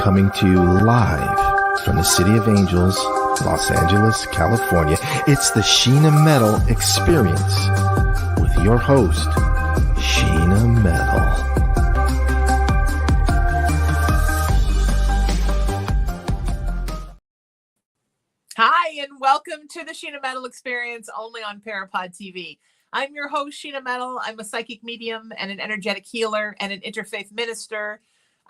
coming to you live from the City of Angels, Los Angeles, California. It's the Sheena Metal Experience with your host, Sheena Metal. Hi, and welcome to the Sheena Metal Experience only on Parapod TV. I'm your host, Sheena Metal. I'm a psychic medium and an energetic healer and an interfaith minister.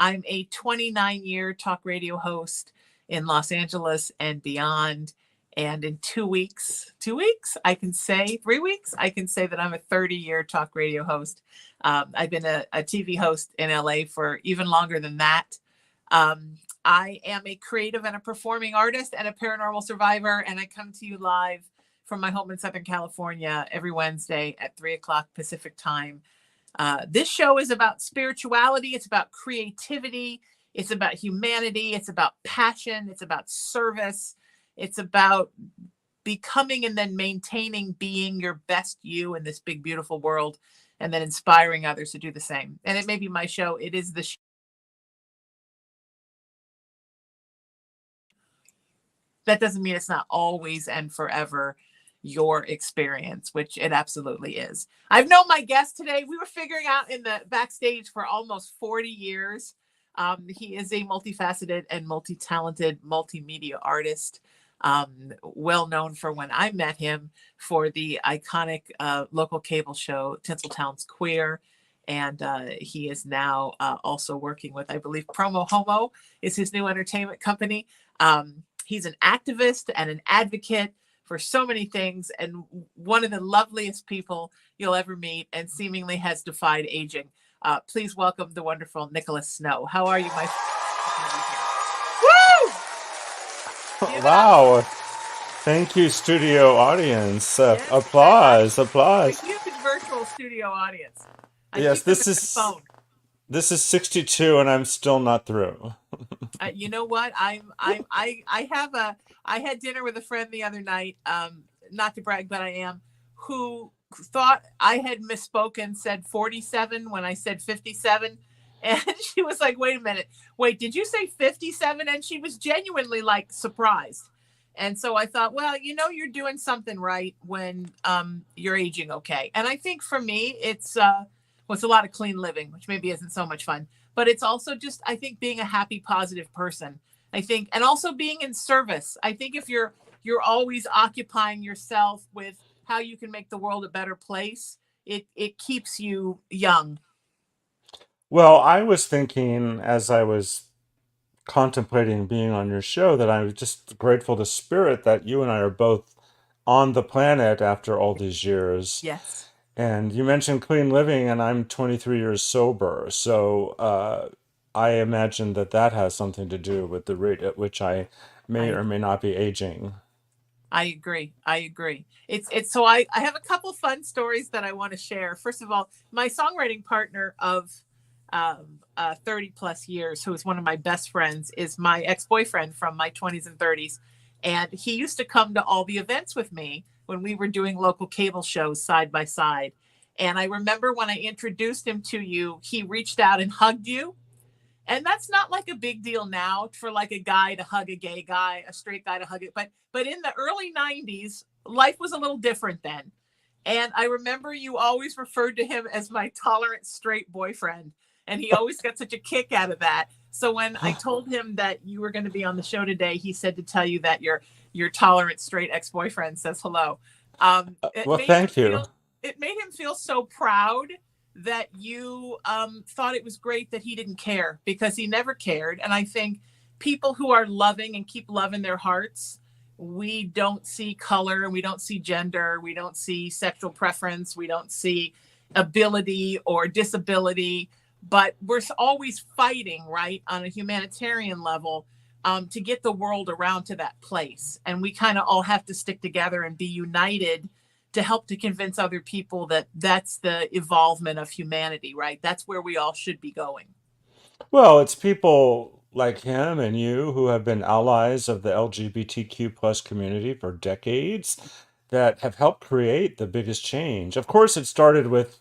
I'm a 29-year talk radio host in Los Angeles and beyond. And in 3 weeks, I can say that I'm a 30-year talk radio host. I've been a TV host in LA for even longer than that. I am a creative and a performing artist and a paranormal survivor, and I come to you live from my home in Southern California every Wednesday at 3 o'clock Pacific time. This show is about spirituality. It's about creativity. It's about humanity. It's about passion. It's about service. It's about becoming and then maintaining being your best you in this big, beautiful world, and then inspiring others to do the same. And it may be my show. It is the show. That doesn't mean it's not always and forever your experience, which it absolutely is. I've known my guest today. We were figuring out in the backstage for almost 40 years. He is a multifaceted and multi-talented multimedia artist, well known for when I met him for the iconic local cable show, Tinseltown's Queer. And he is now also working with, I believe, Promo Homo is his new entertainment company. He's an activist and an advocate for so many things, and one of the loveliest people you'll ever meet, and seemingly has defied aging. Please welcome the wonderful Nicholas Snow. How are you, my Woo! Wow. Thank you, studio audience. Yes, applause. A huge virtual studio audience. Yes, this is 62, and I'm still not through. You know what? I had dinner with a friend the other night, not to brag, but I am, who thought I had misspoken, said 47 when I said 57. And she was like, wait a minute. Wait, did you say 57? And she was genuinely like surprised. And so I thought, well, you're doing something right when you're aging okay. And I think for me, it's a lot of clean living, which maybe isn't so much fun. But it's also just, I think, being a happy, positive person. I think, and also being in service. I think if you're always occupying yourself with how you can make the world a better place, it keeps you young. Well, I was thinking as I was contemplating being on your show that I'm just grateful to Spirit that you and I are both on the planet after all these years. Yes. And you mentioned clean living, and I'm 23 years sober. So I imagine that has something to do with the rate at which I may or may not be aging. I agree. It's so I have a couple fun stories that I want to share. First of all, my songwriting partner of 30 plus years, who is one of my best friends, is my ex-boyfriend from my 20s and 30s. And he used to come to all the events with me when we were doing local cable shows side by side. And I remember when I introduced him to you, he reached out and hugged you. And that's not like a big deal now for like a guy to hug a gay guy, a straight guy to hug it. But in the early 90s, life was a little different then. And I remember you always referred to him as my tolerant straight boyfriend. And he always got such a kick out of that. So when I told him that you were going to be on the show today, he said to tell you that your tolerant straight ex-boyfriend says hello. Well, thank you. It made him feel so proud that you thought it was great that he didn't care, because he never cared. And I think people who are loving and keep love in their hearts, we don't see color, and we don't see gender, we don't see sexual preference, we don't see ability or disability, but we're always fighting, right, on a humanitarian level to get the world around to that place. And we kind of all have to stick together and be united to help to convince other people that that's the evolvement of humanity, right? That's where we all should be going. Well, it's people like him and you who have been allies of the LGBTQ plus community for decades that have helped create the biggest change. Of course, it started with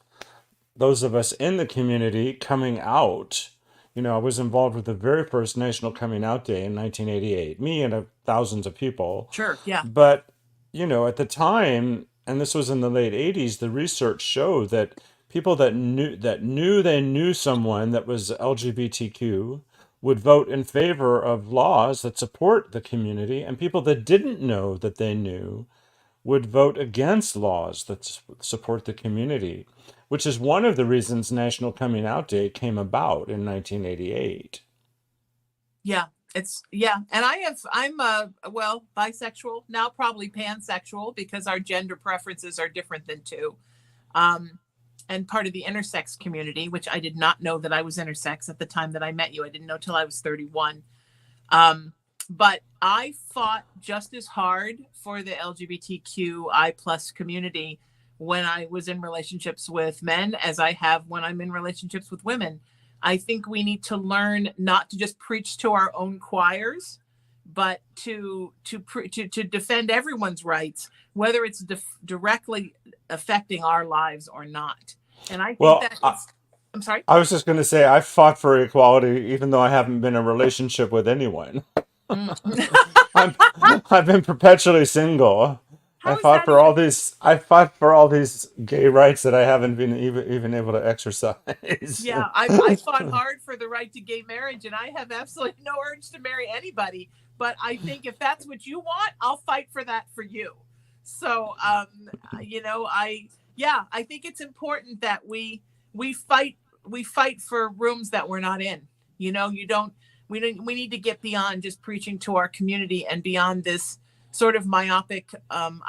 those of us in the community coming out I was involved with the very first National Coming Out Day in 1988, me and thousands of people. Sure. Yeah. But, at the time, and this was in the late 80s, the research showed that people that knew they knew someone that was LGBTQ would vote in favor of laws that support the community, and people that didn't know that they knew would vote against laws that support the community, which is one of the reasons National Coming Out Day came about in 1988. Yeah. And I'm well, bisexual, now probably pansexual, because our gender preferences are different than two. Um, and part of the intersex community, which I did not know that I was intersex at the time that I met you. I didn't know till I was 31. But I fought just as hard for the LGBTQI plus community when I was in relationships with men as I have when I'm in relationships with women. I think we need to learn not to just preach to our own choirs, but to defend everyone's rights, whether it's directly affecting our lives or not. And I think Well, that I'm sorry. I was just going to say I fought for equality even though I haven't been in a relationship with anyone. Mm. I've been perpetually single. I How is fought that for all even? these. I fought for all these gay rights that I haven't been even able to exercise. Yeah, I fought hard for the right to gay marriage, and I have absolutely no urge to marry anybody. But I think if that's what you want, I'll fight for that for you. So, I think it's important that we fight for rooms that we're not in. We need to get beyond just preaching to our community and beyond this sort of myopic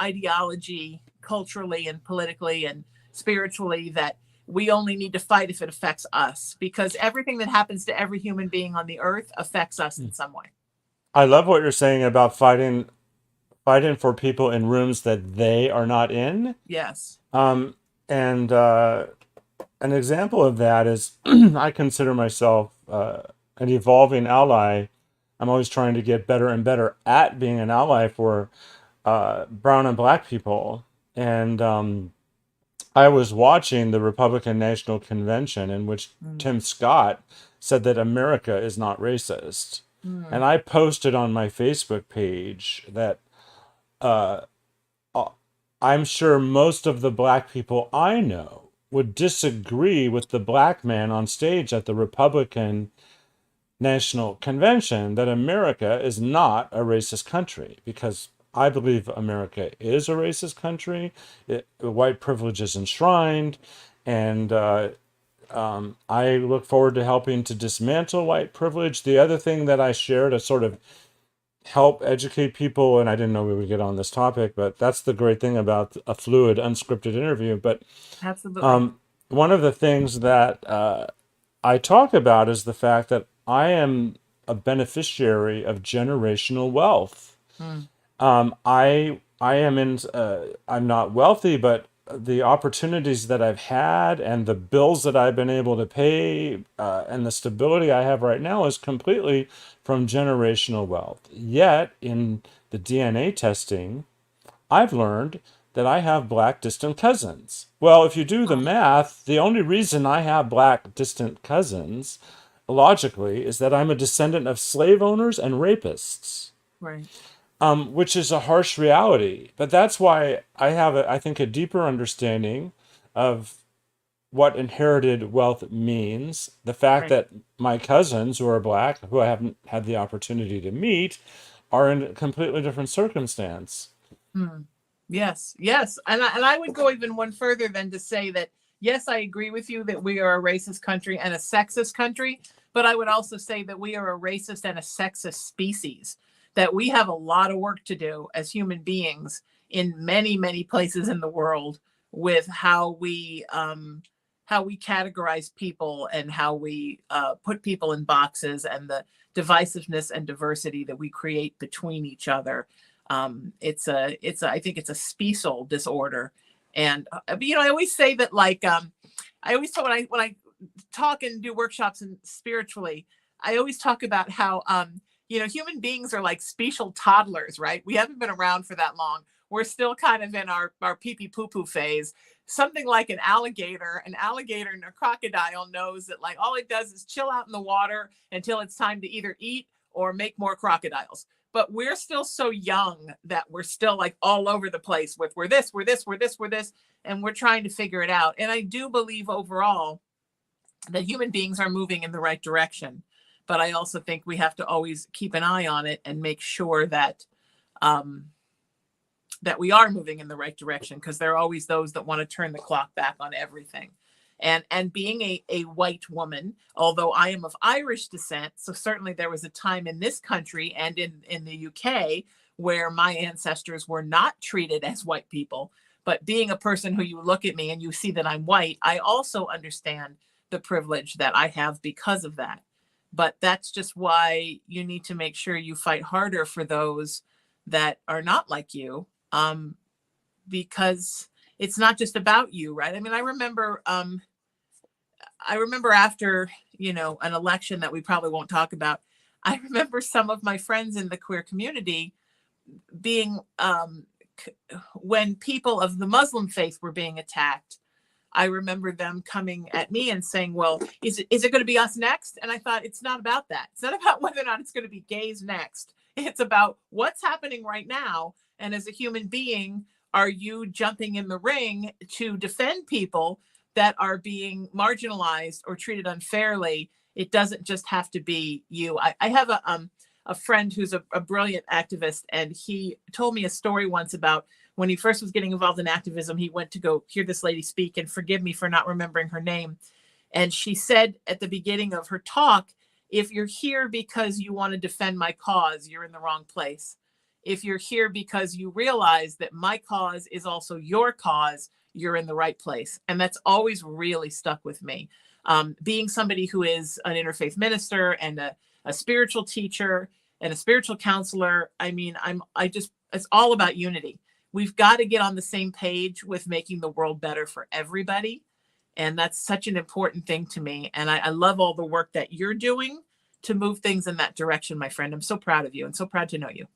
ideology culturally and politically and spiritually that we only need to fight if it affects us, because everything that happens to every human being on the earth affects us in some way. I love what you're saying about fighting for people in rooms that they are not in. Yes. And an example of that is I consider myself an evolving ally. I'm always trying to get better and better at being an ally for brown and black people. And I was watching the Republican National Convention in which Tim Scott said that America is not racist. And I posted on my Facebook page that I'm sure most of the black people I know would disagree with the black man on stage at the Republican National Convention that America is not a racist country, because I believe America is a racist country. White privilege is enshrined, and I look forward to helping to dismantle white privilege. The other thing that I share to sort of help educate people, and I didn't know we would get on this topic, but that's the great thing about a fluid, unscripted interview. But Absolutely. one of the things that I talk about is the fact that I am a beneficiary of generational wealth. I'm not wealthy, but the opportunities that I've had and the bills that I've been able to pay and the stability I have right now is completely from generational wealth. Yet in the DNA testing, I've learned that I have black distant cousins. Well, if you do the math, the only reason I have black distant cousins, logically, is that I'm a descendant of slave owners and rapists, Right. which is a harsh reality. But that's why I have, I think, a deeper understanding of what inherited wealth means. The fact Right. that my cousins who are black, who I haven't had the opportunity to meet, are in a completely different circumstance. Yes, yes. And I would go even one further than to say that, yes, I agree with you that we are a racist country and a sexist country, but I would also say that we are a racist and a sexist species, that we have a lot of work to do as human beings in many, many places in the world with how we categorize people and how we put people in boxes and the divisiveness and diversity that we create between each other. I think it's a special disorder. And, I always say that, like, I always talk when I talk and do workshops and spiritually, I always talk about how, human beings are like special toddlers, right? We haven't been around for that long. We're still kind of in our pee pee poo poo phase. Something like an alligator and a crocodile knows that like all it does is chill out in the water until it's time to either eat or make more crocodiles. But we're still so young that we're still like all over the place with we're this, we're this, we're this, we're this, and we're trying to figure it out. And I do believe overall that human beings are moving in the right direction. But I also think we have to always keep an eye on it and make sure that that we are moving in the right direction, because there are always those that want to turn the clock back on everything. And being a white woman, although I am of Irish descent, so certainly there was a time in this country and in the UK where my ancestors were not treated as white people. But being a person who you look at me and you see that I'm white, I also understand the privilege that I have because of that. But that's just why you need to make sure you fight harder for those that are not like you, because it's not just about you, right? I mean, I remember after, an election that we probably won't talk about, I remember some of my friends in the queer community being, when people of the Muslim faith were being attacked, I remember them coming at me and saying, well, is it going to be us next? And I thought, it's not about that. It's not about whether or not it's going to be gays next. It's about what's happening right now. And as a human being, are you jumping in the ring to defend people that are being marginalized or treated unfairly? It doesn't just have to be you. I have a friend who's a brilliant activist, and he told me a story once about when he first was getting involved in activism. He went to go hear this lady speak, and forgive me for not remembering her name. And she said at the beginning of her talk, if you're here because you want to defend my cause, you're in the wrong place. If you're here because you realize that my cause is also your cause, you're in the right place. And that's always really stuck with me. Being somebody who is an interfaith minister and a spiritual teacher and a spiritual counselor, I mean, it's all about unity. We've got to get on the same page with making the world better for everybody. And that's such an important thing to me. And I love all the work that you're doing to move things in that direction, my friend. I'm so proud of you and so proud to know you.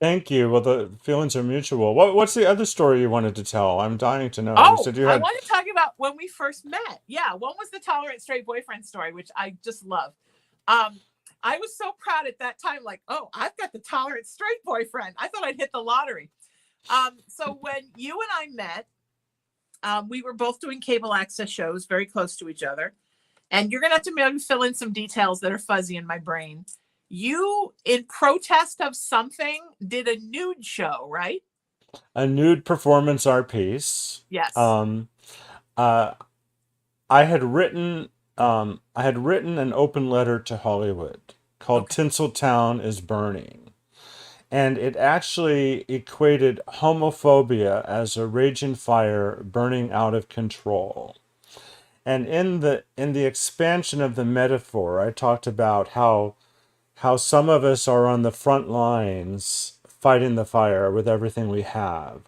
Thank you. Well, the feelings are mutual. What's the other story you wanted to tell? I'm dying to know. You Oh, said you I had. want to talk about when we first met. Yeah, one was the tolerant straight boyfriend story, which I just love. I was so proud at that time, like, oh, I've got the tolerant straight boyfriend. I thought I'd hit the lottery. So when you and I met, we were both doing cable access shows very close to each other. And you're going to have to maybe fill in some details that are fuzzy in my brain. You, in protest of something, did a nude show, right? A nude performance art piece. Yes. Uh, I had written an open letter to Hollywood called Okay. Tinseltown is Burning. And it actually equated homophobia as a raging fire burning out of control. And in the expansion of the metaphor, I talked about how some of us are on the front lines fighting the fire with everything we have.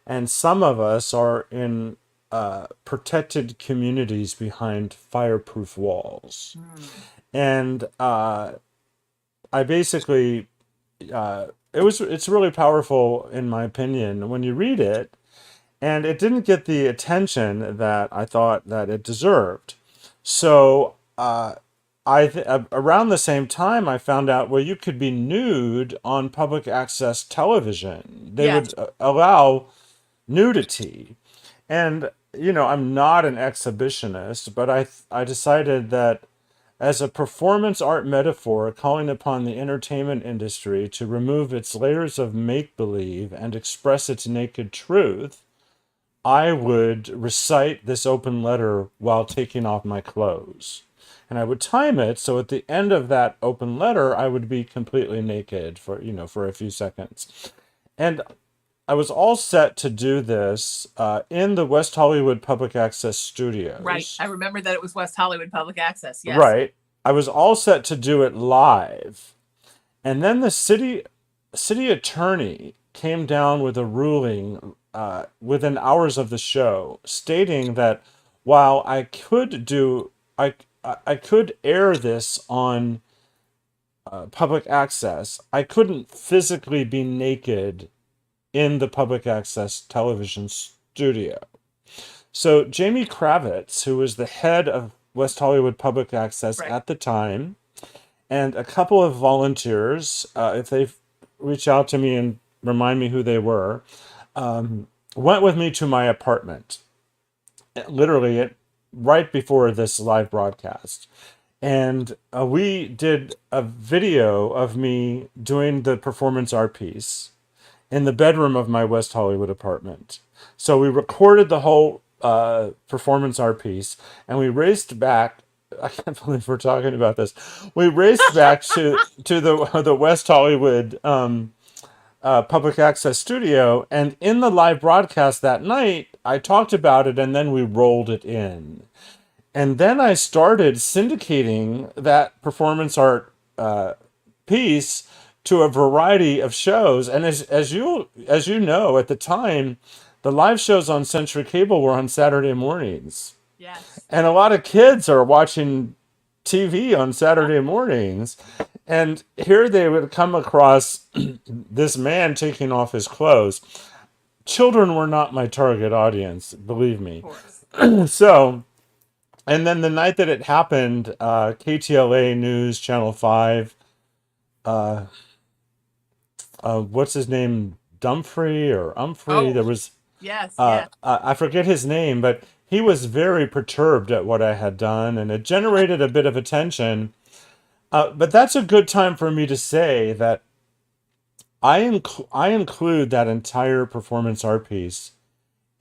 And some of us are in protected communities behind fireproof walls. And I basically, it's really powerful in my opinion when you read it, and it didn't get the attention that I thought that it deserved. So around the same time, I found out, well, you could be nude on public access television. They Yes. would allow nudity. And, I'm not an exhibitionist, but I decided that as a performance art metaphor calling upon the entertainment industry to remove its layers of make-believe and express its naked truth, I would recite this open letter while taking off my clothes. And I would time it so at the end of that open letter, I would be completely naked for a few seconds. And I was all set to do this in the West Hollywood Public Access Studios. Right. I remember that it was West Hollywood Public Access. Yes. Right. I was all set to do it live. And then the city attorney came down with a ruling within hours of the show stating that while I could air this on public access, I couldn't physically be naked in the public access television studio. So Jamie Kravitz, who was the head of West Hollywood Public Access Right. at the time, and a couple of volunteers, if they reach out to me and remind me who they were, went with me to my apartment, literally right before this live broadcast. And we did a video of me doing the performance art piece in the bedroom of my West Hollywood apartment. So we recorded the whole performance art piece, and we raced back. I can't believe we're talking about this. We raced back to the West Hollywood public access studio, and in the live broadcast that night, I talked about it, and then we rolled it in. And then I started syndicating that performance art piece to a variety of shows. And as you know, at the time, the live shows on Century Cable were on Saturday mornings. Yes. And a lot of kids are watching TV on Saturday mornings. And here they would come across this man taking off his clothes. Children were not my target audience, believe me. Of course. So, and then the night that it happened, KTLA News, Channel 5, what's his name? Dumfrey or Humphrey? Oh, There was, yes, yes. I forget his name, but he was very perturbed at what I had done, and it generated a bit of attention. But that's a good time for me to say that I include that entire performance art piece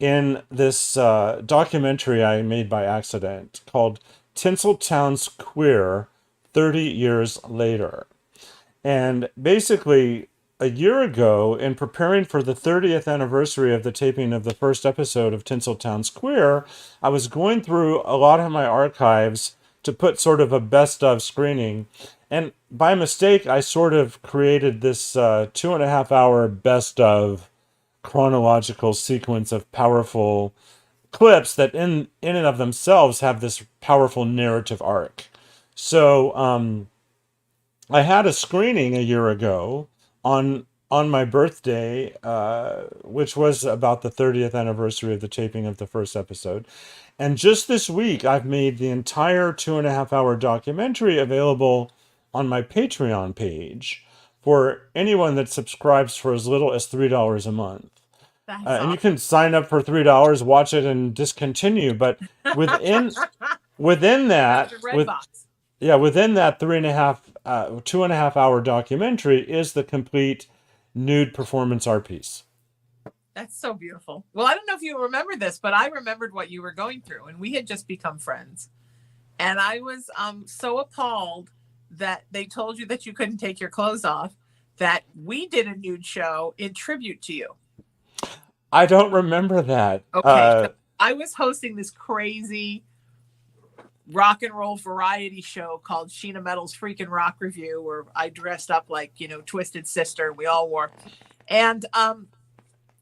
in this documentary I made by accident called Tinseltown's Queer 30 Years Later. And basically, a year ago, in preparing for the 30th anniversary of the taping of the first episode of Tinseltown's Queer, I was going through a lot of my archives to put sort of a best of screening. And by mistake, I sort of created this 2.5 hour best of chronological sequence of powerful clips that in and of themselves have this powerful narrative arc. So I had a screening a year ago on my birthday, which was about the 30th anniversary of the taping of the first episode. And just this week, I've made the entire 2.5 hour documentary available on my Patreon page for anyone that subscribes for as little as $3 a month. That's And you awesome. can sign up for $3, watch it, and discontinue. But within that, The red box. within that 2.5 hour documentary is the complete nude performance art piece. That's so beautiful. Well, I don't know if you remember this, but I remembered what you were going through, and we had just become friends. And I was so appalled that they told you that you couldn't take your clothes off, that we did a nude show in tribute to you. I don't remember that. Okay. So I was hosting this crazy rock and roll variety show called Sheena Metal's Freakin' Rock Review, where I dressed up like, Twisted Sister. We all wore. And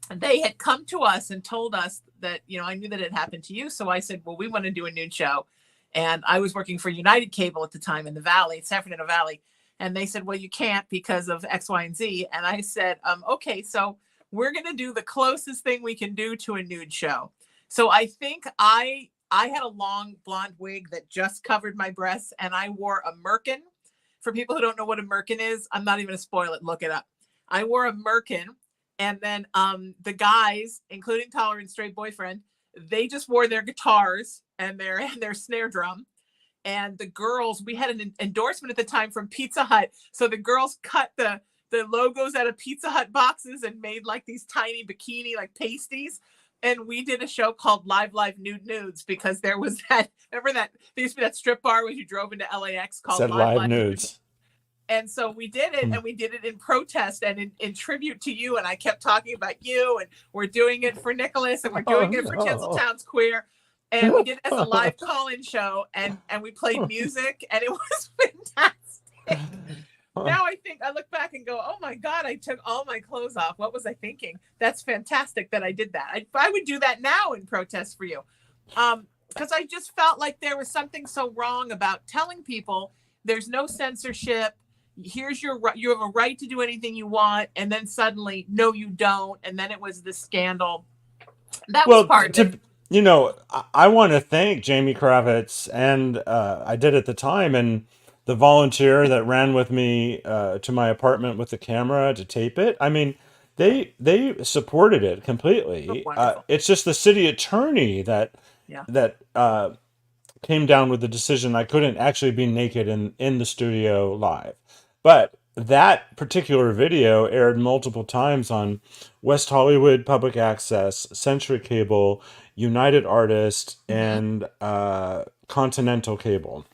they had come to us and told us that, I knew that it happened to you. So I said, well, we want to do a nude show. And I was working for United Cable at the time in the Valley, San Fernando Valley. And they said, well, you can't because of X, Y, and Z. And I said, okay, so we're going to do the closest thing we can do to a nude show. So I think I had a long blonde wig that just covered my breasts, and I wore a merkin. For people who don't know what a merkin is, I'm not even going to spoil it. Look it up. I wore a merkin, and then the guys, including Tolerant Straight Boyfriend, they just wore their guitars and their snare drum. And the girls, we had an endorsement at the time from Pizza Hut. So the girls cut the logos out of Pizza Hut boxes and made like these tiny bikini, like pasties. And we did a show called Live Nude Nudes, because there was that, remember that, there used to be that strip bar when you drove into LAX called Said live nudes. And so we did it, and we did it in protest and in tribute to you. And I kept talking about you, and we're doing it for Nicholas, and we're doing it for Tinseltown's Queer. And we did it as a live call-in show, and we played music, and it was fantastic. Now I look back and go, oh my God, I took all my clothes off. What was I thinking? That's fantastic that I did that. I would do that now in protest for you. Because I just felt like there was something so wrong about telling people there's no censorship. here's you have a right to do anything you want, and then suddenly, no, you don't, and then it was this scandal. That was Well, part of it. I want to thank Jamie Kravitz, and I did at the time, and the volunteer that ran with me to my apartment with the camera to tape it. I mean, they supported it Oh, completely. wonderful. It's just the city attorney Yeah. that came down with the decision I couldn't actually be naked in the studio live. But that particular video aired multiple times on West Hollywood Public Access, Century Cable, United Artists, Hmm. and Continental Cable.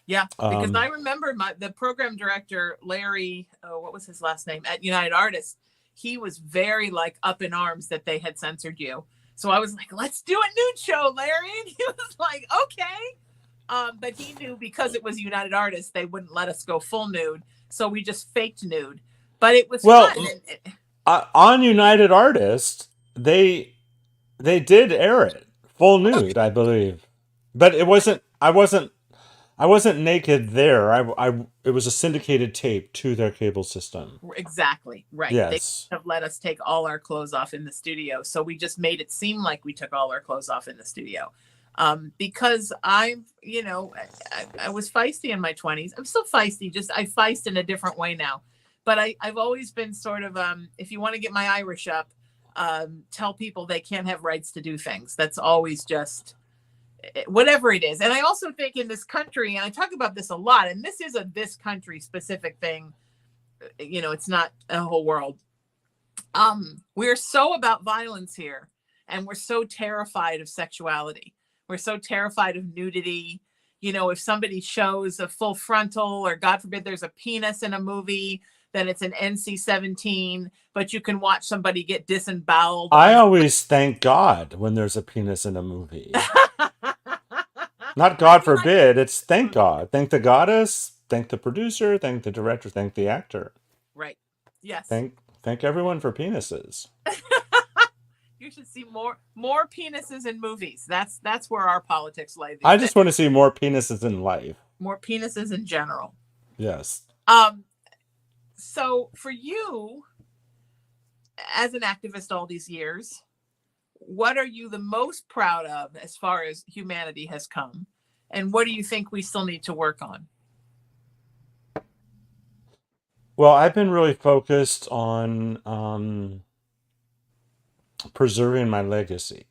Yeah, because I Um, remember the program director, Larry, oh, what was his last name, at United Artists. He was very like up in arms that they had censored you. So I was like, let's do a nude show, Larry. And he was like, okay. But he knew because it was United Artists, they wouldn't let us go full nude. So we just faked nude. But it was fun. well, on United Artists, they did air it full nude, I believe, but it wasn't. I wasn't naked there. It was a syndicated tape to their cable system. Exactly. Right. They Yes. have let us take all our clothes off in the studio. So we just made it seem like we took all our clothes off in the studio. Because I was feisty in my 20s. I'm still feisty, just I feist in a different way now. But I've always been sort of, if you want to get my Irish up, tell people they can't have rights to do things. That's always just whatever it is. And I also think in this country, and I talk about this a lot, and this is this country specific thing, it's not a whole world. We're so about violence here, and we're so terrified of sexuality. We're so terrified of nudity. If somebody shows a full frontal, or God forbid there's a penis in a movie, then it's an NC-17, but you can watch somebody get disemboweled I on. always thank God when there's a penis in a movie. Not I God feel like, forbid, it's thank God. Thank the goddess, thank the producer, thank the director, thank the actor. right. Yes. Thank everyone for penises. You should see more penises in movies. That's where our politics lie these I days. just want to see more penises in life. More penises in general. Yes. So for you, as an activist all these years, what are you the most proud of as far as humanity has come? And what do you think we still need to work on? Well, I've been really focused on preserving my legacy.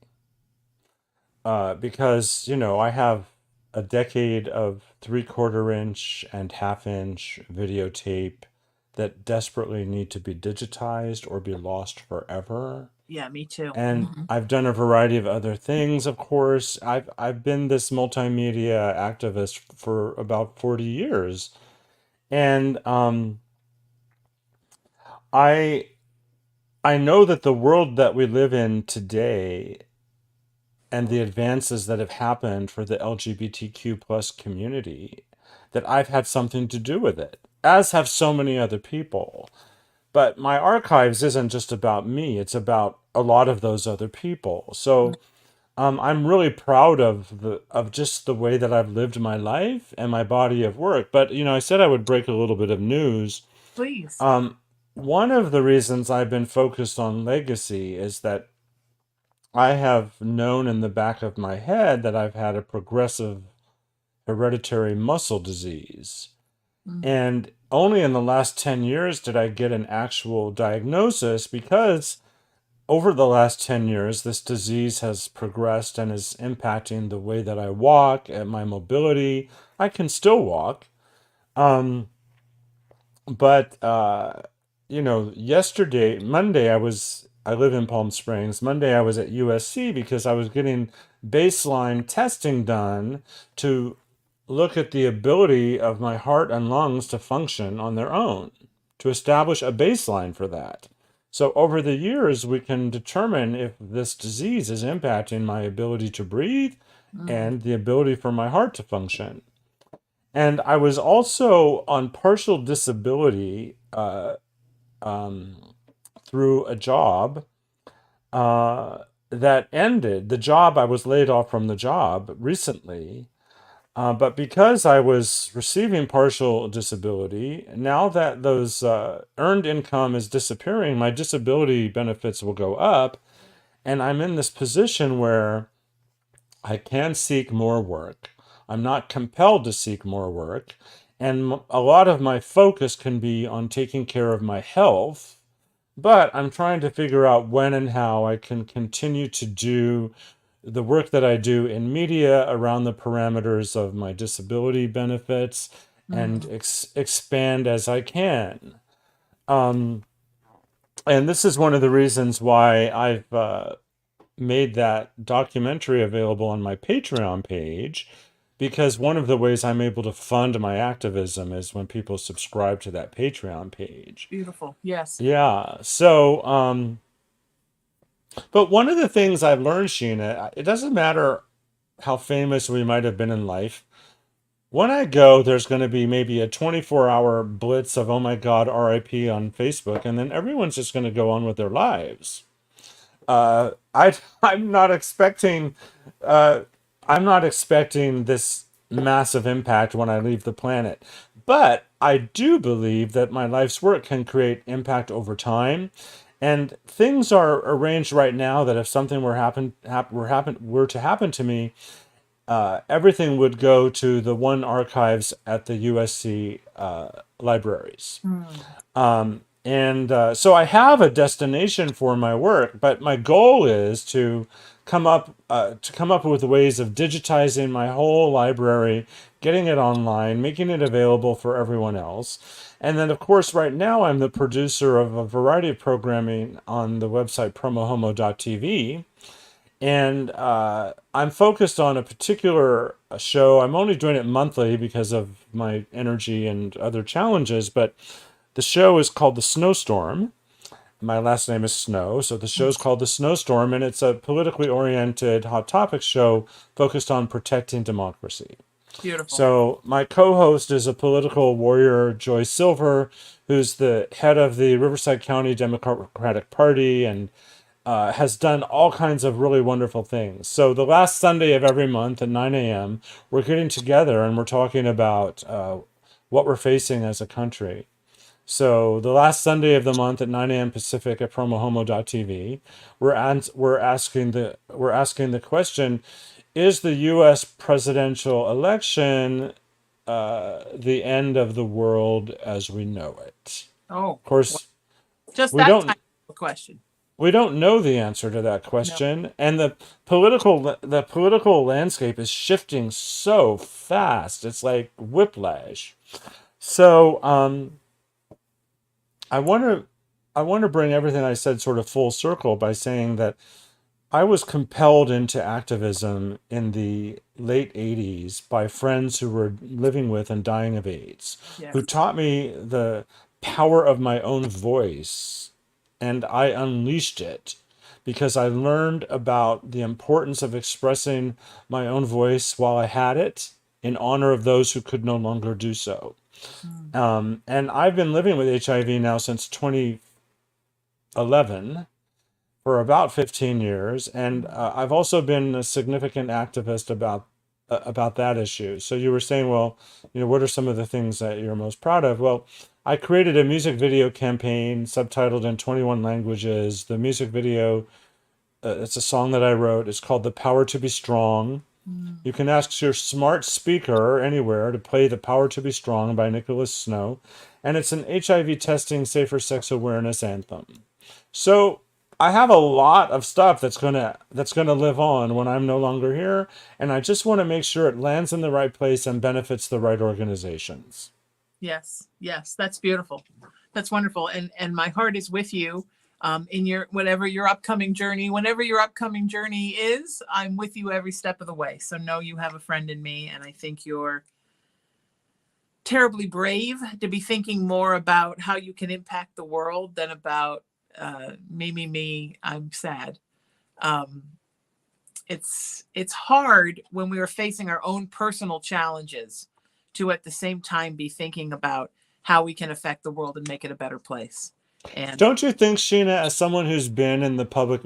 Because, I have a decade of 3/4 inch and 1/2 inch videotape that desperately need to be digitized or be lost forever. Yeah, me too. And Mhm. I've done a variety of other things, of course. I've been this multimedia activist for about 40 years. And I I know that the world that we live in today and the advances that have happened for the LGBTQ plus community, that I've had something to do with it, as have so many other people. But my archives isn't just about me, it's about a lot of those other people. So I'm really proud of just the way that I've lived my life and my body of work. But I said I would break a little bit of news. Please. Um, One of the reasons I've been focused on legacy is that I have known in the back of my head that I've had a progressive hereditary muscle disease. Mm. And only in the last 10 years did I get an actual diagnosis, because over the last 10 years, this disease has progressed and is impacting the way that I walk and my mobility. I can still walk. Um, but yesterday, Monday, I live in Palm Springs. Monday I was at USC because I was getting baseline testing done to look at the ability of my heart and lungs to function on their own, to establish a baseline for that. So over the years, we can determine if this disease is impacting my ability to breathe Mm. and the ability for my heart to function. And I was also on partial disability through a job that ended. The job, I was laid off from the job recently, But because I was receiving partial disability, now that those earned income is disappearing, my disability benefits will go up. And I'm in this position where I can seek more work. I'm not compelled to seek more work. And a lot of my focus can be on taking care of my health. But I'm trying to figure out when and how I can continue to do the work that I do in media around the parameters of my disability benefits and Mm, expand as I can. Um, and this is one of the reasons why I've made that documentary available on my Patreon page, because one of the ways I'm able to fund my activism is when people subscribe to that Patreon page. beautiful. Yes. Yeah. So, but one of the things I've learned, Sheena, it doesn't matter how famous we might have been in life. When I go, there's going to be maybe a 24-hour blitz of, oh my God, RIP on Facebook, and then everyone's just going to go on with their lives. I'm not expecting, uh, I'm not expecting this massive impact when I leave the planet. But I do believe that my life's work can create impact over time. And things are arranged right now that if something were to happen to me, everything would go to the one archives at the USC libraries. Mm, And so I have a destination for my work, but my goal is to come up with ways of digitizing my whole library, getting it online, making it available for everyone else. And then, of course, right now I'm the producer of a variety of programming on the website promohomo.tv. And I'm focused on a particular show. I'm only doing it monthly because of my energy and other challenges, but the show is called The Snowstorm. My last name is Snow, so the show's called The Snowstorm, and it's a politically oriented hot topic show focused on protecting democracy. beautiful. So my co-host is a political warrior, Joy Silver, who's the head of the Riverside County Democratic Party and has done all kinds of really wonderful things. So the last Sunday of every month at 9 a.m., we're getting together and we're talking about what we're facing as a country. So the last Sunday of the month at 9 a.m. Pacific at promohomo.tv, we're asking the question: is the U.S. presidential election the end of the world as we know it? Oh, Of well, course, just we that don't type of question. we don't know the answer to that No. question, and the political landscape is shifting so fast. It's like whiplash. So I want to I want to bring everything I said sort of full circle by saying that I was compelled into activism in the late 80s by friends who were living with and dying of AIDS, who Yes. taught me the power of my own voice, and I unleashed it because I learned about the importance of expressing my own voice while I had it in honor of those who could no longer do so. Mm, And I've been living with HIV now since 2011 for about 15 years, and mm, I've also been a significant activist about that issue. So you were saying, well, what are some of the things that you're most proud of? Well, I created a music video campaign subtitled in 21 languages. The music video, it's a song that I wrote. It's called "The Power to Be Strong." mm. You can ask your smart speaker anywhere to play "The Power to Be Strong" by Nicholas Snow, and it's an HIV testing safer sex awareness anthem. So I have a lot of stuff that's gonna live on when I'm no longer here, and I just want to make sure it lands in the right place and benefits the right organizations. Yes. Yes. That's beautiful. That's wonderful. And my heart is with you in your whatever your upcoming journey, whenever your upcoming journey is, I'm with you every step of the way. So know you have a friend in me, and I think you're terribly brave to be thinking more about how you can impact the world than about me, I'm sad. Um, it's hard when we are facing our own personal challenges to at the same time be thinking about how we can affect the world and make it a better place. And Don't you think, Sheena, as someone who's been in the public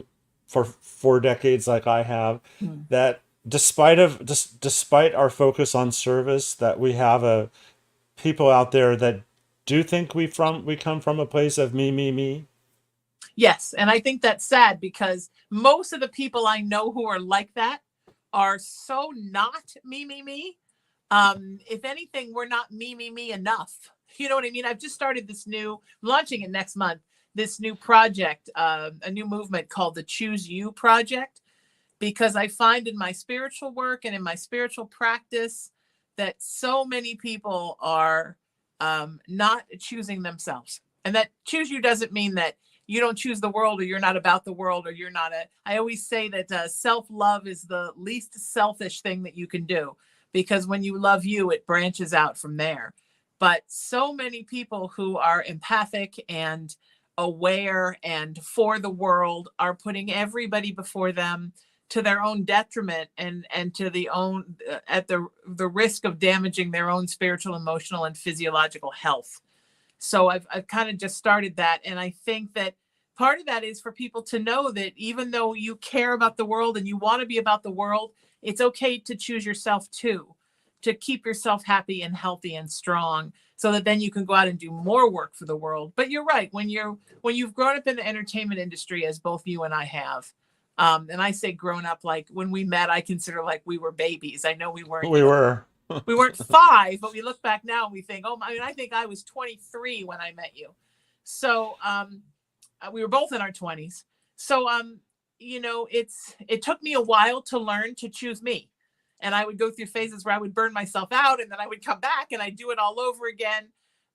for 4 decades like I have, mm, that despite our focus on service, that we have a people out there that do think we come from a place of me. Yes, and I think that's sad because most of the people I know who are like that are so not me. If anything, we're not me enough. You know what I mean? I've just started this new, launching it next month, this new project, a new movement called the Choose You Project, because I find in my spiritual work and in my spiritual practice that so many people are not choosing themselves. And that choose you doesn't mean that you don't choose the world, or you're not about the world, or you're not a. I always say that self-love is the least selfish thing that you can do, because when you love you, it branches out from there. But so many people who are empathic and aware and for the world are putting everybody before them to their own detriment, and to the own at the risk of damaging their own spiritual, emotional, and physiological health. So I've kind of just started that, and I think that part of that is for people to know that even though you care about the world and you want to be about the world, it's okay to choose yourself too, to keep yourself happy and healthy and strong, so that then you can go out and do more work for the world. But you're right, when you've grown up in the entertainment industry, as both you and I have, and I say grown up, like when we met, I consider like we were babies. I know we weren't, We were. we weren't five, but we look back now and we think, oh, I mean, I think I was 23 when I met you. So we were both in our 20s. So it took me a while to learn to choose me. And I would go through phases where I would burn myself out, and then I would come back and I'd do it all over again.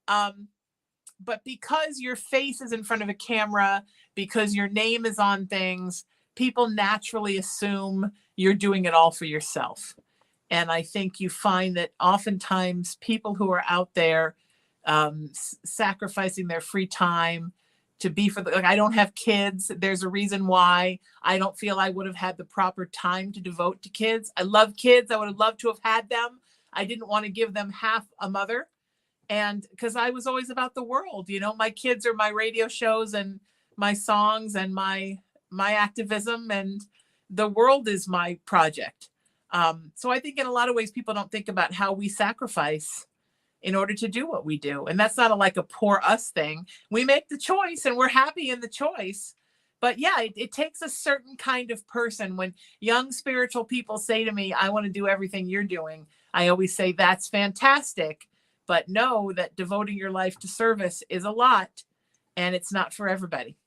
But because your face is in front of a camera, because your name is on things, people naturally assume you're doing it all for yourself. And I think you find that oftentimes people who are out there sacrificing their free time to be for like, I don't have kids. There's a reason why I don't feel I would have had the proper time to devote to kids. I love kids. I would have loved to have had them. I didn't want to give them half a mother. And because I was always about the world, my kids are my radio shows and my songs and my activism, and the world is my project. So I think in a lot of ways, people don't think about how we sacrifice in order to do what we do. And that's not like a poor us thing. We make the choice and we're happy in the choice. But yeah, it takes a certain kind of person. When young spiritual people say to me, I want to do everything you're doing, I always say, that's fantastic. But know that devoting your life to service is a lot, and it's not for everybody.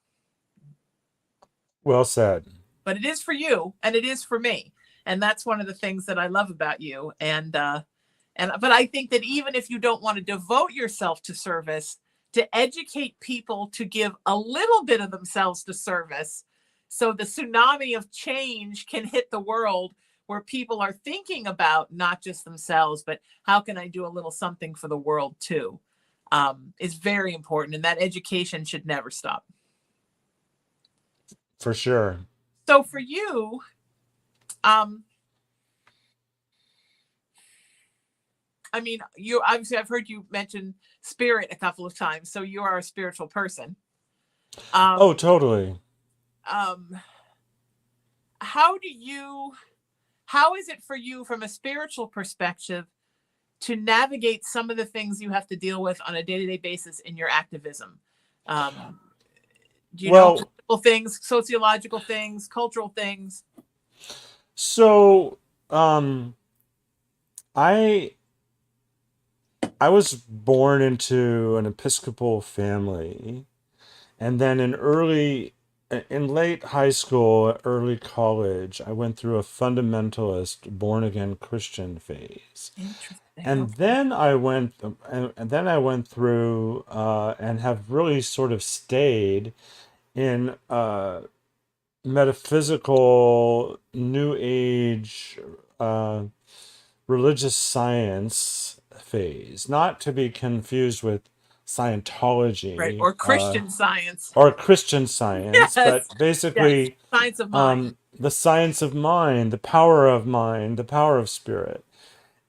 Well said. But it is for you, and it is for me. And that's one of the things that I love about you. But I think that even if you don't want to devote yourself to service, to educate people to give a little bit of themselves to service, so the tsunami of change can hit the world, where people are thinking about not just themselves, but how can I do a little something for the world too, is very important. And that education should never stop. For sure. So for you, I mean, you obviously, I've heard you mention spirit a couple of times, so you are a spiritual person. Oh, totally. Um, how is it for you from a spiritual perspective to navigate some of the things you have to deal with on a day-to-day basis in your activism? Do you know political things, sociological things, cultural things? So, I was born into an Episcopal family, and then in late high school, early college, I went through a fundamentalist, born again Christian phase. And then I went through and have really sort of stayed in metaphysical, new age, religious science phase, not to be confused with Scientology, right, or Christian science, yes, but basically, yes. Science of mind, the science of mind, the power of spirit.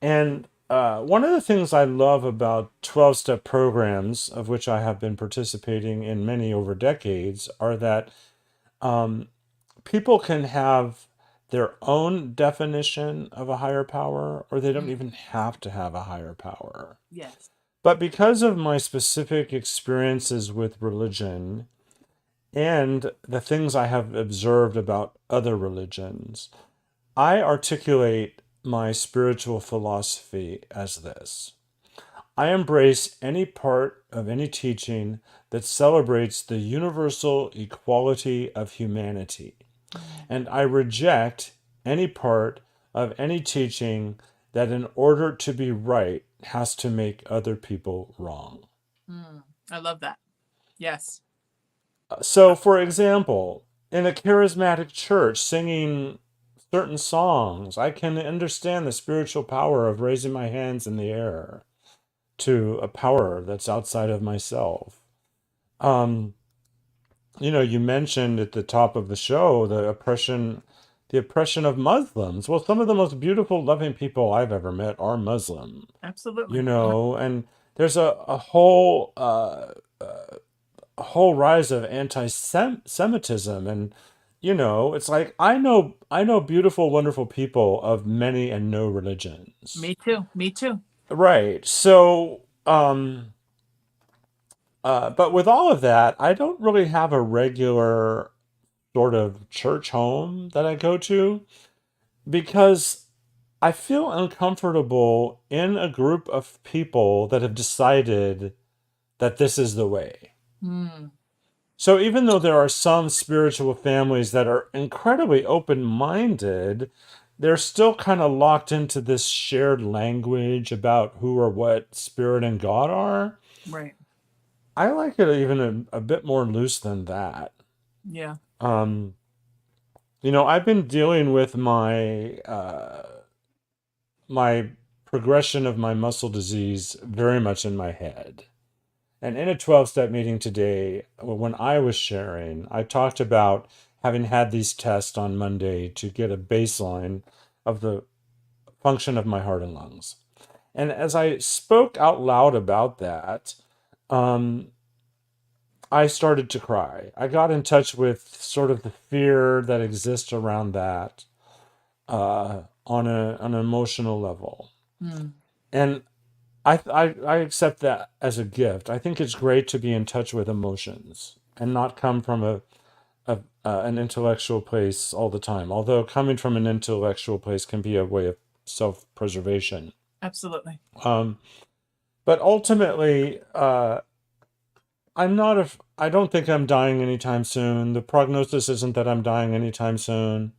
And one of the things I love about 12-step programs, of which I have been participating in many over decades, are that people can have their own definition of a higher power, or they don't Mm. even have to have a higher power. Yes. But because of my specific experiences with religion and the things I have observed about other religions, I articulate my spiritual philosophy as this: I embrace any part of any teaching that celebrates the universal equality of humanity, Mm. and I reject any part of any teaching that, in order to be right, has to make other people wrong. Mm. I love that. Yes. So, for example, in a charismatic church singing certain songs, I can understand the spiritual power of raising my hands in the air to a power that's outside of myself. Um, you mentioned at the top of the show the oppression of Muslims. Well, some of the most beautiful, loving people I've ever met are Muslim. Absolutely. And there's a whole rise of anti-Semitism, and it's like I know beautiful, wonderful people of many and no religions. Me too. Me too. Right. So, but with all of that, I don't really have a regular sort of church home that I go to because I feel uncomfortable in a group of people that have decided that this is the way. Mm. So even though there are some spiritual families that are incredibly open-minded, they're still kind of locked into this shared language about who or what spirit and God are. Right. I like it even a bit more loose than that. Yeah. Um, I've been dealing with my progression of my muscle disease very much in my head. And in a 12-step meeting today, when I was sharing, I talked about having had these tests on Monday to get a baseline of the function of my heart and lungs. And as I spoke out loud about that, um, I started to cry. I got in touch with sort of the fear that exists around that on an emotional level. Mm. And I accept that as a gift. I think it's great to be in touch with emotions and not come from an intellectual place all the time. Although coming from an intellectual place can be a way of self-preservation. Absolutely. Um, but ultimately, I don't think I'm dying anytime soon. The prognosis isn't that I'm dying anytime soon.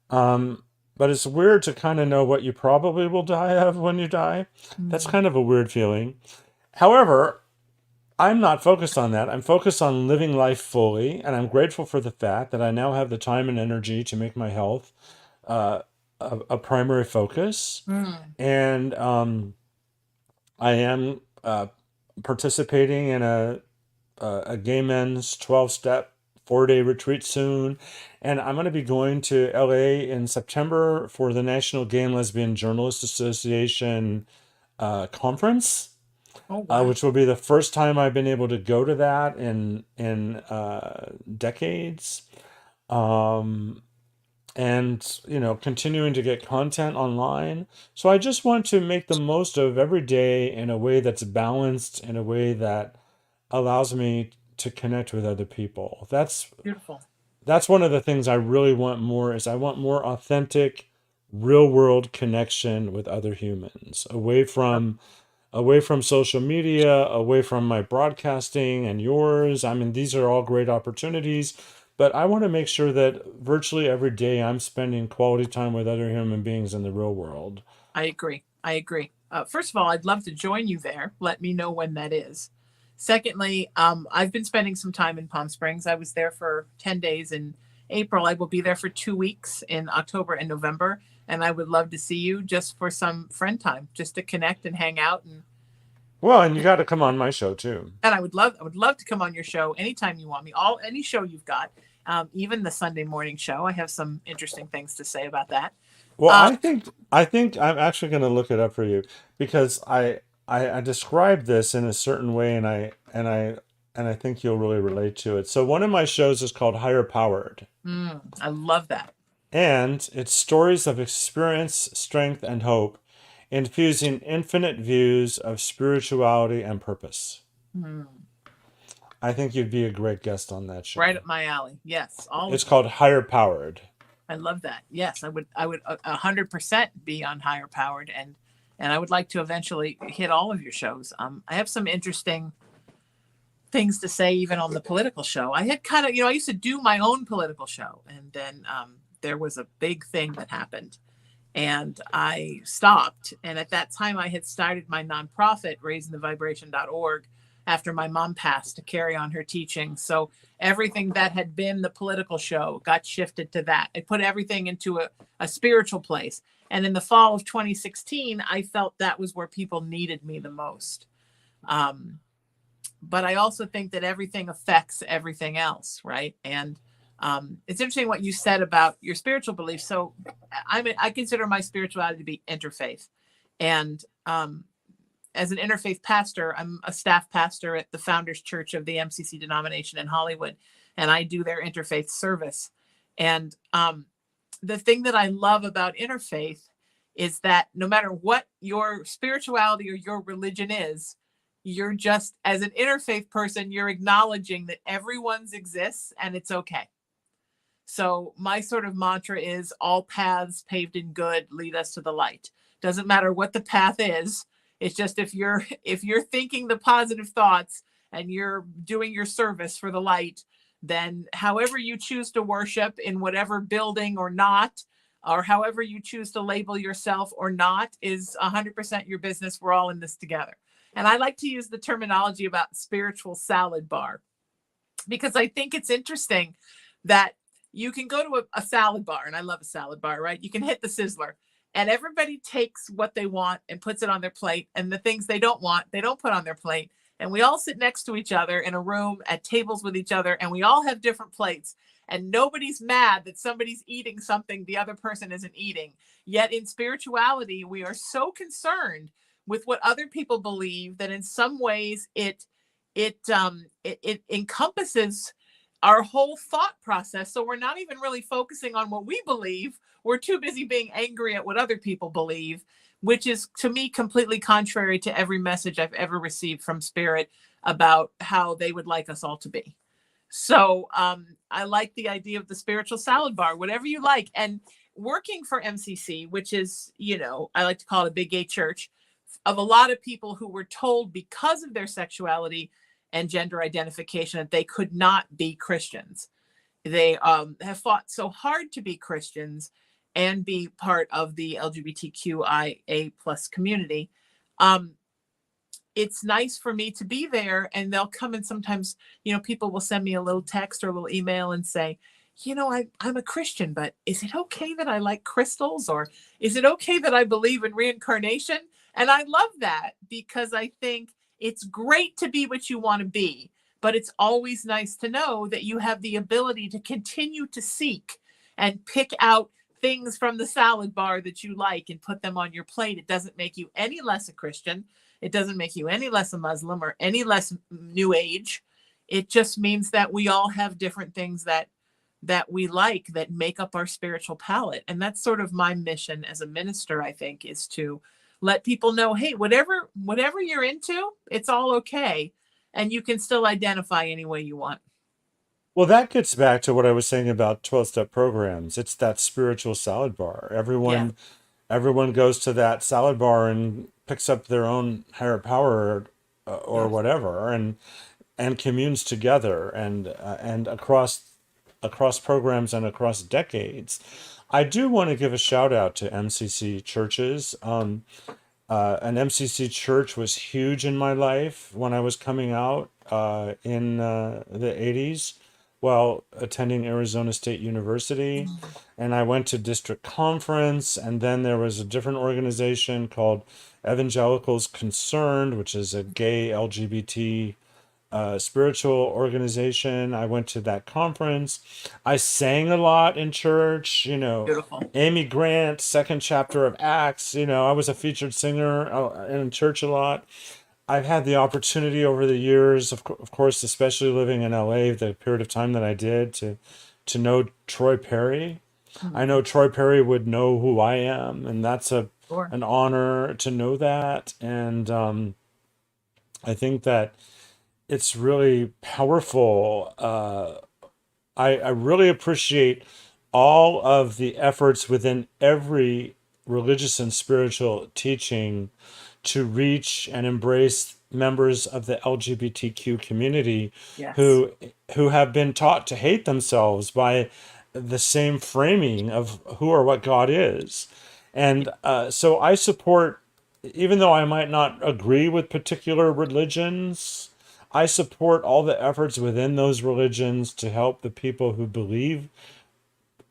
Um, but it's weird to kind of know what you probably will die of when you die. That's Mm. kind of a weird feeling. However, I'm not focused on that. I'm focused on living life fully, and I'm grateful for the fact that I now have the time and energy to make my health uh, a primary focus. Mm. And I am participating in a gay men's 12-step 4-day retreat soon. And I'm going to be going to LA in September for the National Gay and Lesbian Journalists Association conference, Oh, wow. which will be the first time I've been able to go to that in decades. Um, and continuing to get content online. So I just want to make the most of every day in a way that's balanced, in a way that allows me to connect with other people. Beautiful. That's one of the things I really want more is I want more authentic, real world connection with other humans, away from social media, away from my broadcasting and yours. I mean, these are all great opportunities, but I want to make sure that virtually every day I'm spending quality time with other human beings in the real world. I agree. I agree. First of all, I'd love to join you there. Let me know when that is. Secondly, I've been spending some time in Palm Springs. I was there for 10 days in April. I will be there for 2 weeks in October and November. And I would love to see you just for some friend time, just to connect and hang out. Well, and you got to come on my show too. And I would love to come on your show anytime you want me. Any show you've got, even the Sunday morning show. I have some interesting things to say about that. Well, Uh, I think I'm actually going to look it up for you because I described this in a certain way, and I think you'll really relate to it. So one of my shows is called Higher Powered. I love that. And it's stories of experience, strength, and hope, infusing infinite views of spirituality and purpose. Hmm. I think you'd be a great guest on that Right show. up my alley. Yes, all It's of it. called Higher Powered. I love that. Yes, I would 100% be on higher powered, and I would like to eventually hit all of your shows. I have some interesting things to say, even on the political show. I had kind of, I used to do my own political show, and then there was a big thing that happened, and I stopped. And at that time, I had started my nonprofit, raisingthevibration.org, after my mom passed to carry on her teaching. So everything that had been the political show got shifted to that. I put everything into a spiritual place. And in the fall of 2016, I felt that was where people needed me the most. Um, but I also think that everything affects everything else, right? And it's interesting what you said about your spiritual beliefs. So I consider my spirituality to be interfaith, and as an interfaith pastor, I'm a staff pastor at the Founders Church of the MCC denomination in Hollywood, and I do their interfaith service. And the thing that I love about interfaith is that no matter what your spirituality or your religion is, you're just, as an interfaith person, you're acknowledging that everyone's exists and it's okay. So my sort of mantra is all paths paved in good lead us to the light. Doesn't matter what the path is. It's just if you're thinking the positive thoughts and you're doing your service for the light, then however you choose to worship in whatever building or not, or however you choose to label yourself or not, is 100% your business. We're all in this together. And I like to use the terminology about spiritual salad bar, because I think it's interesting that you can go to a salad bar, and I love a salad bar, right? You can hit the sizzler, and everybody takes what they want and puts it on their plate, and the things they don't want, they don't put on their plate. And we all sit next to each other in a room at tables with each other, and we all have different plates. And nobody's mad that somebody's eating something the other person isn't eating. Yet in spirituality, we are so concerned with what other people believe that in some ways it encompasses our whole thought process. So we're not even really focusing on what we believe. We're too busy being angry at what other people believe, which is, to me, completely contrary to every message I've ever received from Spirit about how they would like us all to be. So I like the idea of the spiritual salad bar, whatever you like. And working for MCC, which is, I like to call it a big gay church of a lot of people who were told because of their sexuality and gender identification that they could not be Christians. They have fought so hard to be Christians and be part of the LGBTQIA plus community. It's nice for me to be there, and they'll come, and sometimes, people will send me a little text or a little email and say, I'm a Christian, but is it okay that I like crystals, or is it okay that I believe in reincarnation? And I love that, because I think it's great to be what you want to be, but it's always nice to know that you have the ability to continue to seek and pick out things from the salad bar that you like and put them on your plate. It doesn't make you any less a Christian. It doesn't make you any less a Muslim or any less New Age. It just means that we all have different things that we like that make up our spiritual palette. And that's sort of my mission as a minister, I think, is to let people know, hey, whatever you're into, it's all okay. And you can still identify any way you want. Well, that gets back to what I was saying about 12-step programs. It's that spiritual salad bar. Yeah, Everyone goes to that salad bar and picks up their own higher power or yes. whatever, and communes together, and across programs and across decades. I do want to give a shout out to MCC churches. An MCC church was huge in my life when I was coming out in the 80s while attending Arizona State University. And I went to district conference, and then there was a different organization called Evangelicals Concerned, which is a gay LGBT spiritual organization. I went to that conference. I sang a lot in church, Beautiful. Amy Grant, second chapter of Acts, I was a featured singer in church a lot. I've had the opportunity over the years, of course, especially living in LA, the period of time that I did, to know Troy Perry. I know Troy Perry would know who I am, and that's Sure. an honor to know that. And I think that it's really powerful. I really appreciate all of the efforts within every religious and spiritual teaching to reach and embrace members of the LGBTQ community Yes. who have been taught to hate themselves by the same framing of who or what God is. And so I support, even though I might not agree with particular religions, I support all the efforts within those religions to help the people who believe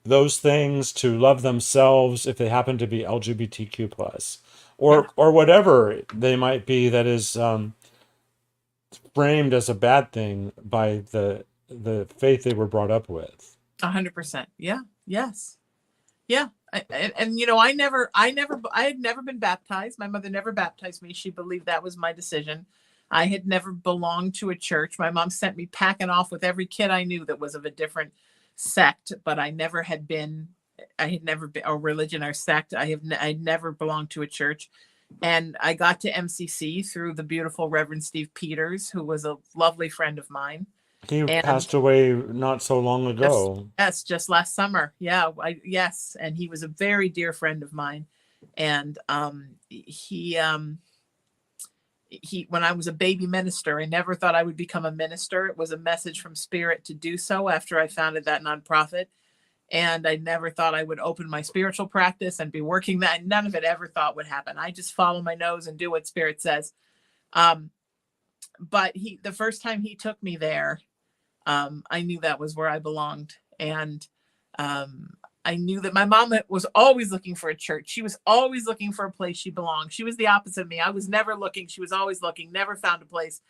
those things to love themselves if they happen to be LGBTQ plus, Yeah. or whatever they might be that is framed as a bad thing by the faith they were brought up with. 100%. Yeah. Yes. Yeah. And I had never been baptized. My mother never baptized me. She believed that was my decision. I had never belonged to a church. My mom sent me packing off with every kid I knew that was of a different sect, but I had never been a religion or sect. I'd never belonged to a church. And I got to MCC through the beautiful Reverend Steve Peters, who was a lovely friend of mine. He And passed away not so long just ago. yes, just last summer. Yeah, yes, and he was a very dear friend of mine. And he when I was a baby minister, I never thought I would become a minister. It was a message from Spirit to do so after I founded that nonprofit. And I never thought I would open my spiritual practice and be working that. None of it ever thought would happen. I just follow my nose and do what Spirit says. Um, but the first time he took me there, I knew that was where I belonged. And um, I knew that my mom was always looking for a church. She was always looking for a place she belonged. She was the opposite of me. I was never looking. She was always looking, never found a place.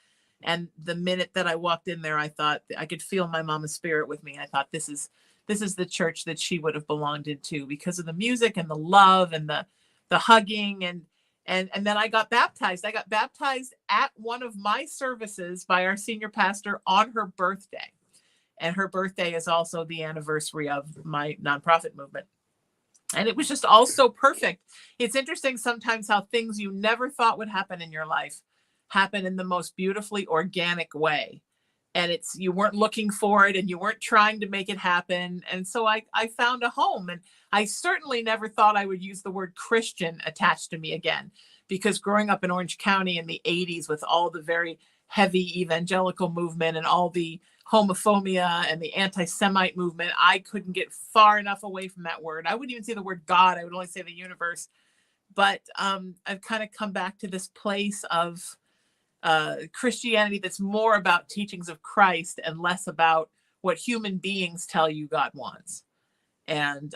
And the minute that I walked in there, I thought I could feel my mama's spirit with me. I thought this is the church that she would have belonged into because of the music and the love and the hugging and then I got baptized. I got baptized at one of my services by our senior pastor on her birthday. And her birthday is also the anniversary of my nonprofit movement. And it was just all so perfect. It's interesting sometimes how things you never thought would happen in your life happen in the most beautifully organic way. And you weren't looking for it and you weren't trying to make it happen. And so I found a home. And I certainly never thought I would use the word Christian attached to me again, because growing up in Orange County in the 80s with all the very heavy evangelical movement and all the homophobia and the anti-Semite movement, I couldn't get far enough away from that word. I wouldn't even say the word God. I would only say the universe. But I've kind of come back to this place of Christianity that's more about teachings of Christ and less about what human beings tell you God wants. And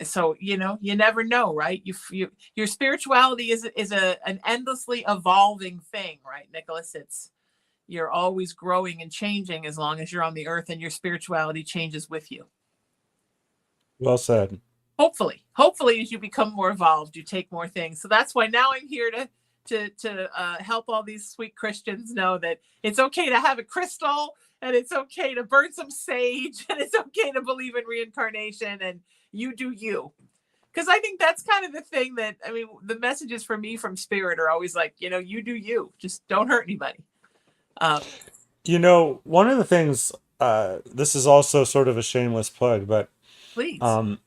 so you never know, right? Your spirituality is an endlessly evolving thing, right, Nicholas? You're always growing and changing as long as you're on the earth, and your spirituality changes with you. Well said. Hopefully as you become more evolved, you take more things. So that's why now I'm here to help all these sweet Christians know that it's okay to have a crystal, and it's okay to burn some sage, and it's okay to believe in reincarnation, and you do you. Because I think that's kind of the thing that, I mean, the messages for me from Spirit are always like, you do you, just don't hurt anybody. One of the things, this is also sort of a shameless plug, but Please. I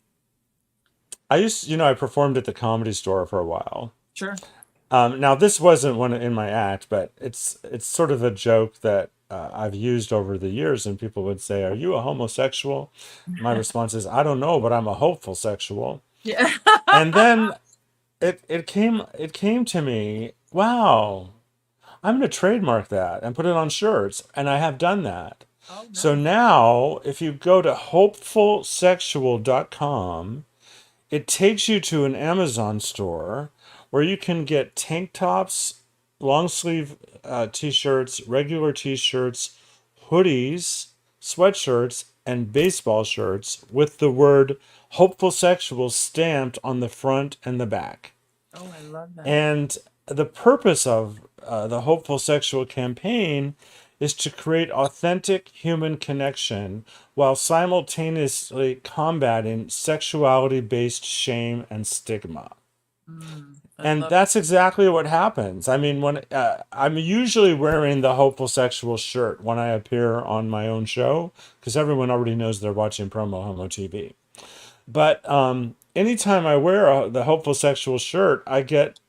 performed at the Comedy Store for a while. Sure. Now this wasn't one in my act, but it's sort of a joke that I've used over the years, and people would say, "Are you a homosexual?" My response is, "I don't know, but I'm a hopeful sexual." Yeah. And then it came to me, wow, I'm going to trademark that and put it on shirts, and I have done that. Oh, nice. So now, if you go to hopefulsexual.com, it takes you to an Amazon store where you can get tank tops, long sleeve t-shirts, regular t-shirts, hoodies, sweatshirts, and baseball shirts with the word hopeful sexual stamped on the front and the back. Oh, I love that. And the purpose of the hopeful sexual campaign is to create authentic human connection while simultaneously combating sexuality based shame and stigma. I And love that's exactly what happens. I mean, when I'm usually wearing the hopeful sexual shirt when I appear on my own show, because everyone already knows they're watching Promo Homo TV. But anytime I wear the hopeful sexual shirt, I get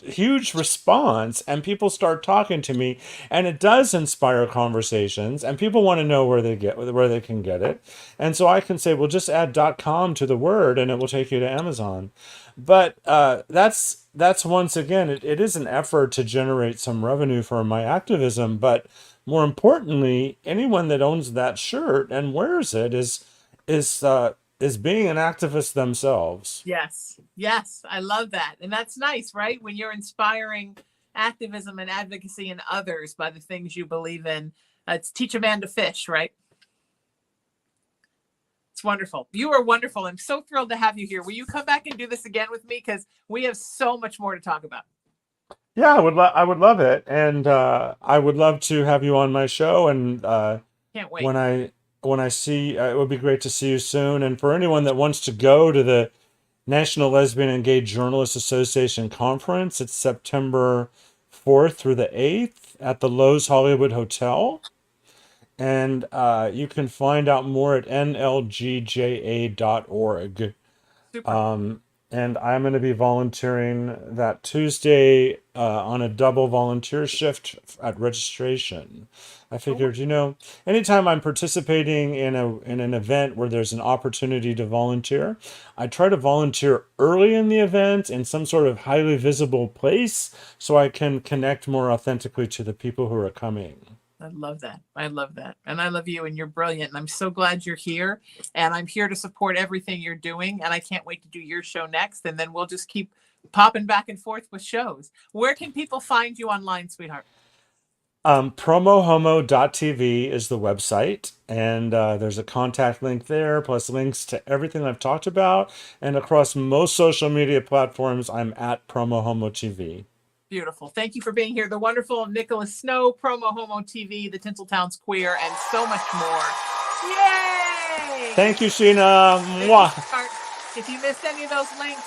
huge response and people start talking to me, and it does inspire conversations, and people want to know where they can get it. And so I can say, well, just add .com to the word and it will take you to Amazon. But that's once again, it is an effort to generate some revenue for my activism, but more importantly, anyone that owns that shirt and wears it is being an activist themselves. Yes. Yes. I love that. And that's nice, right? When you're inspiring activism and advocacy in others by the things you believe in. It's teach a man to fish, right? It's wonderful. You are wonderful. I'm so thrilled to have you here. Will you come back and do this again with me? Because we have so much more to talk about. Yeah, I would love it, and I would love to have you on my show. And Can't wait. when I see, it would be great to see you soon. And for anyone that wants to go to the National Lesbian and Gay Journalists Association conference, it's September 4th through the 8th at the Lowe's Hollywood Hotel. And you can find out more at nlgjja.org. Super. And I'm going to be volunteering that Tuesday on a double volunteer shift at registration. I figured, anytime I'm participating in an event where there's an opportunity to volunteer, I try to volunteer early in the event in some sort of highly visible place so I can connect more authentically to the people who are coming. I love that. I love that. And I love you, and you're brilliant. And I'm so glad you're here. And I'm here to support everything you're doing. And I can't wait to do your show next. And then we'll just keep popping back and forth with shows. Where can people find you online, sweetheart? Promohomo.tv is the website, and there's a contact link there, plus links to everything I've talked about. And across most social media platforms, I'm at PromoHomoTV. Beautiful. Thank you for being here. The wonderful Nicholas Snow, Promo Homo TV, the Tinseltown's Queer, and so much more. Yay! Thank you, Sheena. Mwah. If you missed any of those links,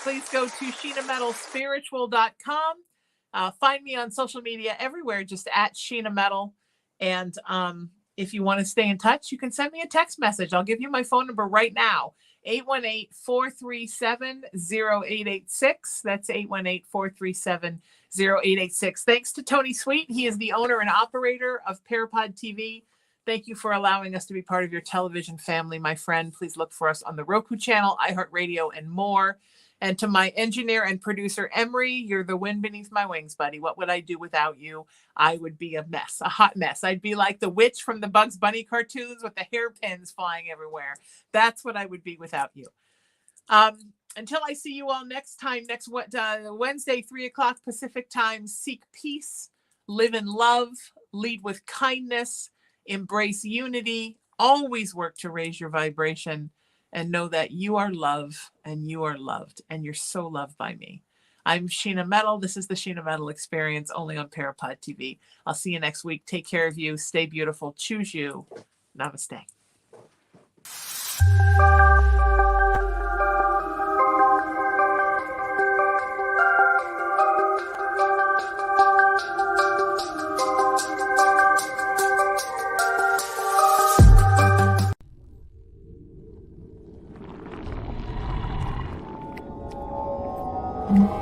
please go to SheenaMetalSpiritual.com. Find me on social media everywhere, just at Sheena Metal. And if you want to stay in touch, you can send me a text message. I'll give you my phone number right now. 818-437-0886. That's 818-437-0886. Thanks to Tony Sweet. He is the owner and operator of Parapod TV. Thank you for allowing us to be part of your television family, my friend. Please look for us on the Roku channel, iHeartRadio, and more. And to my engineer and producer, Emery, you're the wind beneath my wings, buddy. What would I do without you? I would be a mess, a hot mess. I'd be like the witch from the Bugs Bunny cartoons with the hairpins flying everywhere. That's what I would be without you. Until I see you all next time, next Wednesday, 3:00 Pacific time, seek peace, live in love, lead with kindness, embrace unity, always work to raise your vibration, and know that you are love and you are loved, and you're so loved by me. I'm Sheena Metal. This is the Sheena Metal Experience, only on Parapod TV. I'll see you next week. Take care of you. Stay beautiful. Choose you. Namaste. Mm-hmm.